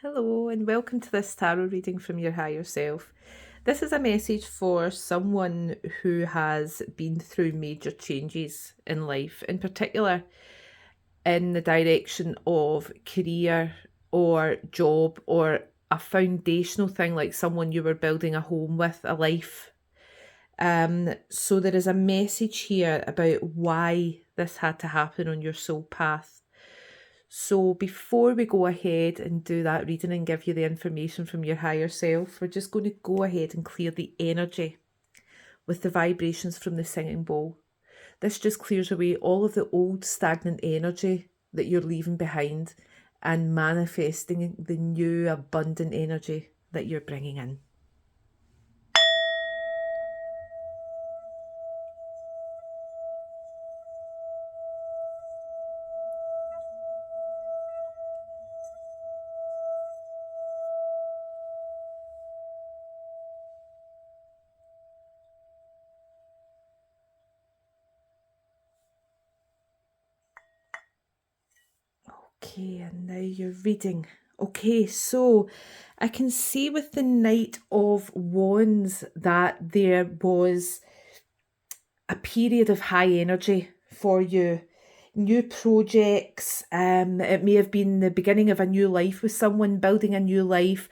Hello, and welcome to this tarot reading from your higher self. This is a message for someone who has been through major changes in life, in particular in the direction of career or job or a foundational thing like someone you were building a home with, a life. So there is a message here about why this had to happen on your soul path. So before we go ahead and do that reading and give you the information from your higher self, we're just going to go ahead and clear the energy with the vibrations from the singing bowl. This just clears away all of the old stagnant energy that you're leaving behind and manifesting the new abundant energy that you're bringing in. Okay, and now you're reading. Okay, so I can see with the Knight of Wands that there was a period of high energy for you. New projects, it may have been the beginning of a new life with someone, building a new life,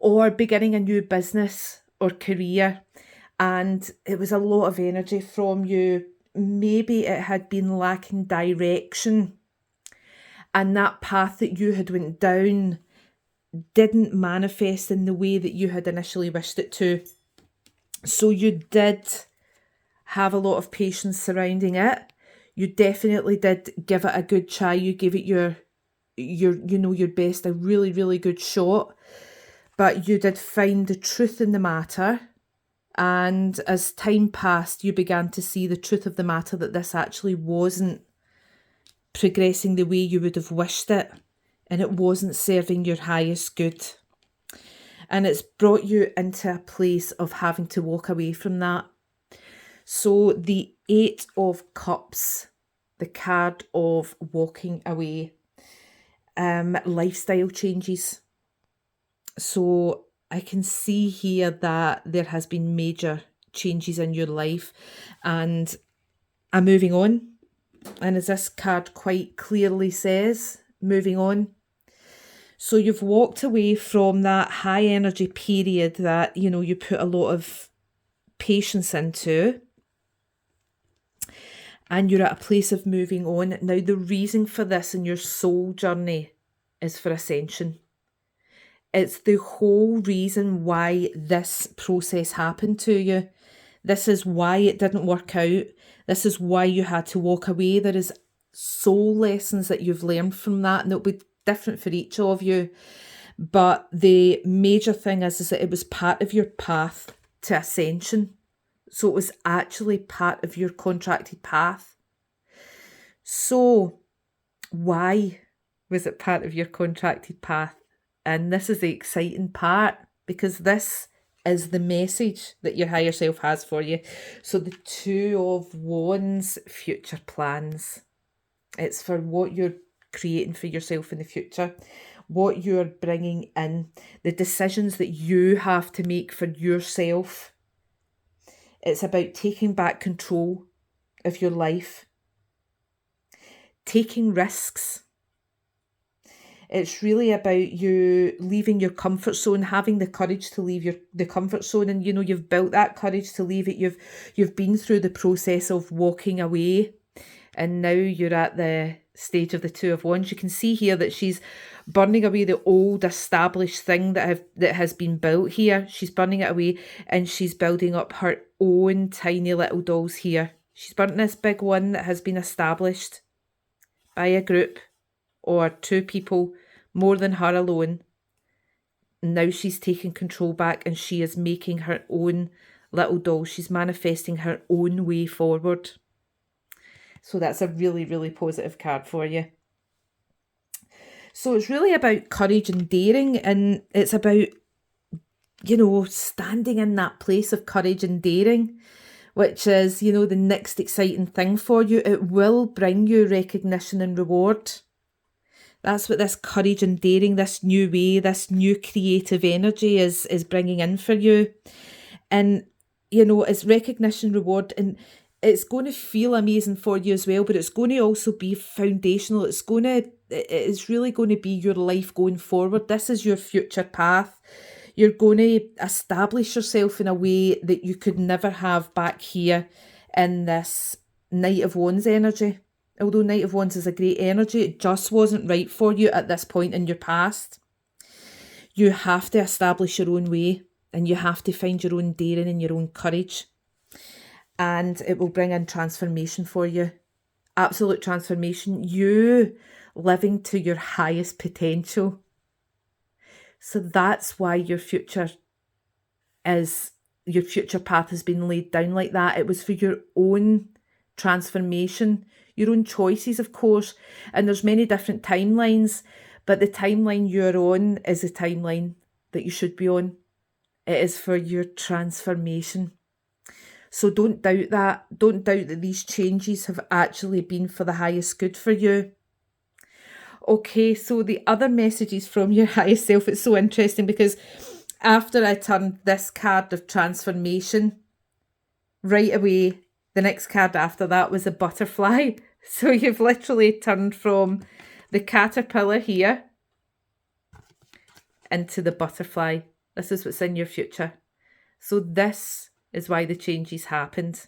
or beginning a new business or career. And it was a lot of energy from you. Maybe it had been lacking direction, and that path that you had went down didn't manifest in the way that you had initially wished it to. So you did have a lot of patience surrounding it. You definitely did give it a good try. You gave it your best, a really, really good shot. But you did find the truth in the matter. And as time passed, you began to see the truth of the matter, that this actually wasn't progressing the way you would have wished it, and it wasn't serving your highest good. And it's brought you into a place of having to walk away from that. So the Eight of Cups, the card of walking away, lifestyle changes. So I can see here that there has been major changes in your life and I'm moving on. And as this card quite clearly says, moving on. So you've walked away from that high energy period that, you put a lot of patience into. And you're at a place of moving on. Now, the reason for this in your soul journey is for ascension. It's the whole reason why this process happened to you. This is why it didn't work out. This is why you had to walk away. There is soul lessons that you've learned from that, and it'll be different for each of you. But the major thing is that it was part of your path to ascension. So it was actually part of your contracted path. So why was it part of your contracted path? And this is the exciting part, because this is the message that your higher self has for you. So the Two of Wands, future plans. It's for what you're creating for yourself in the future, what you're bringing in, the decisions that you have to make for yourself. It's about taking back control of your life, taking risks. It's really about you leaving your comfort zone, having the courage to leave the comfort zone. And, you've built that courage to leave it. You've been through the process of walking away. And now you're at the stage of the Two of Wands. You can see here that she's burning away the old established thing that has been built here. She's burning it away and she's building up her own tiny little dolls here. She's burnt this big one that has been established by a group or two people more than her alone. Now she's taking control back and she is making her own little doll. She's manifesting her own way forward. So that's a really, really positive card for you. So it's really about courage and daring, and it's about, standing in that place of courage and daring, which is, the next exciting thing for you. It will bring you recognition and reward. That's what this courage and daring, this new way, this new creative energy is bringing in for you. And, it's recognition, reward, and it's going to feel amazing for you as well, but it's going to also be foundational. It's really going to be your life going forward. This is your future path. You're going to establish yourself in a way that you could never have back here in this Knight of Wands energy. Although Knight of Wands is a great energy, it just wasn't right for you at this point in your past. You have to establish your own way, and you have to find your own daring and your own courage. And it will bring in transformation for you. Absolute transformation. You living to your highest potential. So that's why your future path has been laid down like that. It was for your own transformation, your own choices, of course. And there's many different timelines, but the timeline you're on is the timeline that you should be on. It is for your transformation. So don't doubt that. Don't doubt that these changes have actually been for the highest good for you. Okay, so the other messages from your highest self, it's so interesting because after I turned this card of transformation, right away, the next card after that was a butterfly. So you've literally turned from the caterpillar here into the butterfly. This is what's in your future. So this is why the changes happened.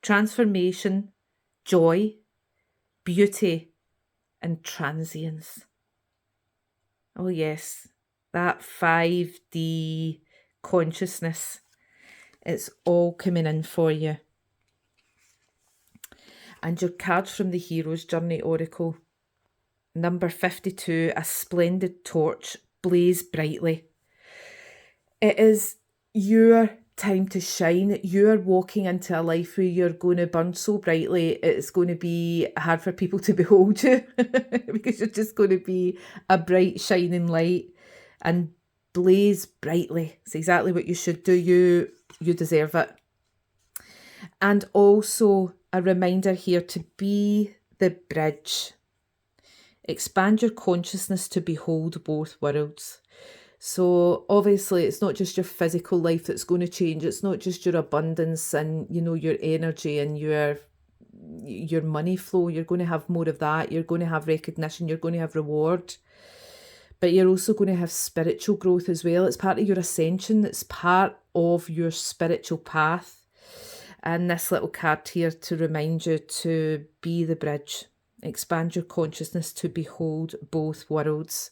Transformation, joy, beauty, and transience. Oh yes, that 5D consciousness, it's all coming in for you. And your card from the Hero's Journey Oracle, number 52, a splendid torch, blaze brightly. It is your time to shine. You're walking into a life where you're going to burn so brightly, it's going to be hard for people to behold you because you're just going to be a bright, shining light and blaze brightly. It's exactly what you should do. You deserve it. And also a reminder here to be the bridge. Expand your consciousness to behold both worlds. So obviously it's not just your physical life that's going to change. It's not just your abundance and, your energy and your money flow. You're going to have more of that. You're going to have recognition. You're going to have reward. But you're also going to have spiritual growth as well. It's part of your ascension. It's part of your spiritual path. And this little card here to remind you to be the bridge. Expand your consciousness to behold both worlds.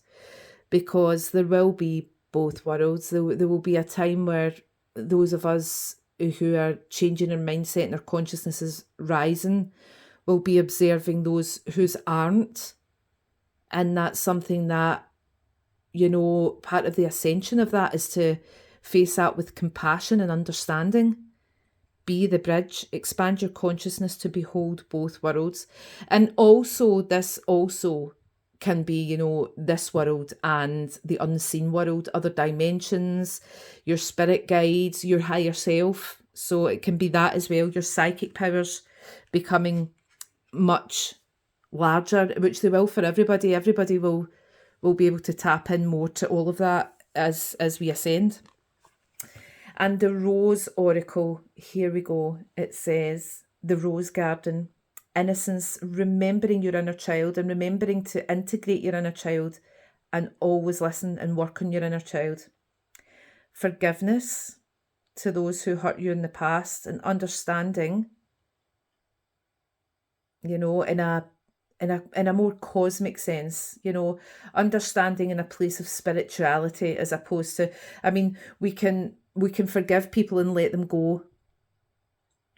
Because there will be both worlds. There will be a time where those of us who are changing our mindset and our consciousness is rising will be observing those whose aren't. And that's something that, part of the ascension of that is to face that with compassion and understanding. Be the bridge, expand your consciousness to behold both worlds. And also, this also can be, this world and the unseen world, other dimensions, your spirit guides, your higher self. So it can be that as well, your psychic powers becoming much larger, which they will for everybody. Everybody will be able to tap in more to all of that as we ascend. And the Rose Oracle, here we go. It says, the Rose Garden. Innocence, remembering your inner child and remembering to integrate your inner child and always listen and work on your inner child. Forgiveness to those who hurt you in the past and understanding, in a more cosmic sense, understanding in a place of spirituality as opposed to, we can forgive people and let them go.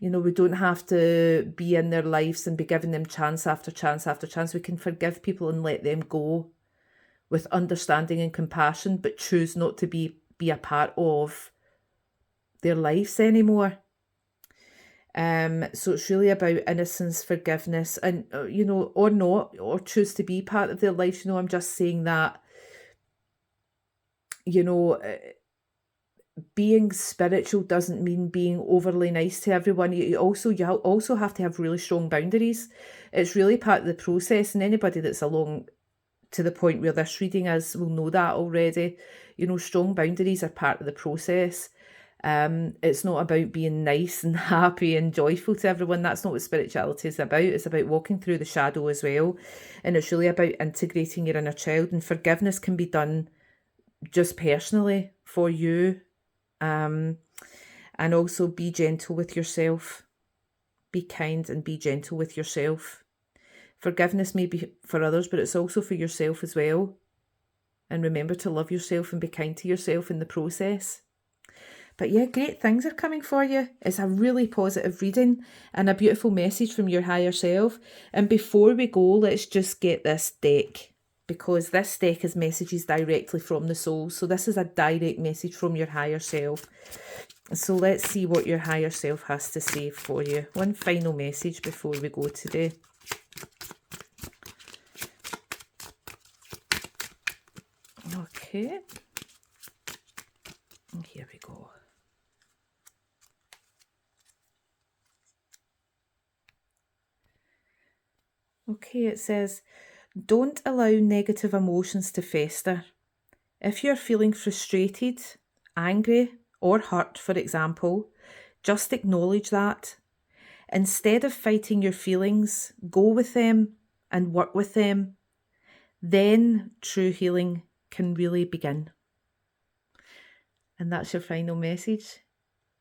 We don't have to be in their lives and be giving them chance after chance after chance. We can forgive people and let them go with understanding and compassion, but choose not to be a part of their lives anymore. So it's really about innocence, forgiveness, and, or not, or choose to be part of their life. I'm just saying that, being spiritual doesn't mean being overly nice to everyone. You also have to have really strong boundaries. It's really part of the process, and anybody that's along to the point where this reading is will know that already. You know, strong boundaries are part of the process. It's not about being nice and happy and joyful to everyone. That's not what spirituality is about. It's about walking through the shadow as well. And it's really about integrating your inner child. And forgiveness can be done just personally for you. And also be gentle with yourself. Be kind and be gentle with yourself. Forgiveness may be for others, but it's also for yourself as well. And remember to love yourself and be kind to yourself in the process. But yeah, great things are coming for you. It's a really positive reading and a beautiful message from your higher self. And before we go, let's just get this deck, because this deck is messages directly from the soul. So this is a direct message from your higher self. So let's see what your higher self has to say for you. One final message before we go today. Okay. And here we go. Okay, it says, don't allow negative emotions to fester. If you're feeling frustrated, angry, or hurt, for example, just acknowledge that. Instead of fighting your feelings, go with them and work with them. Then true healing can really begin. And that's your final message.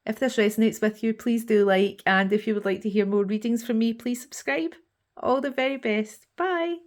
If this resonates with you, please do like, and if you would like to hear more readings from me, please subscribe. All the very best. Bye.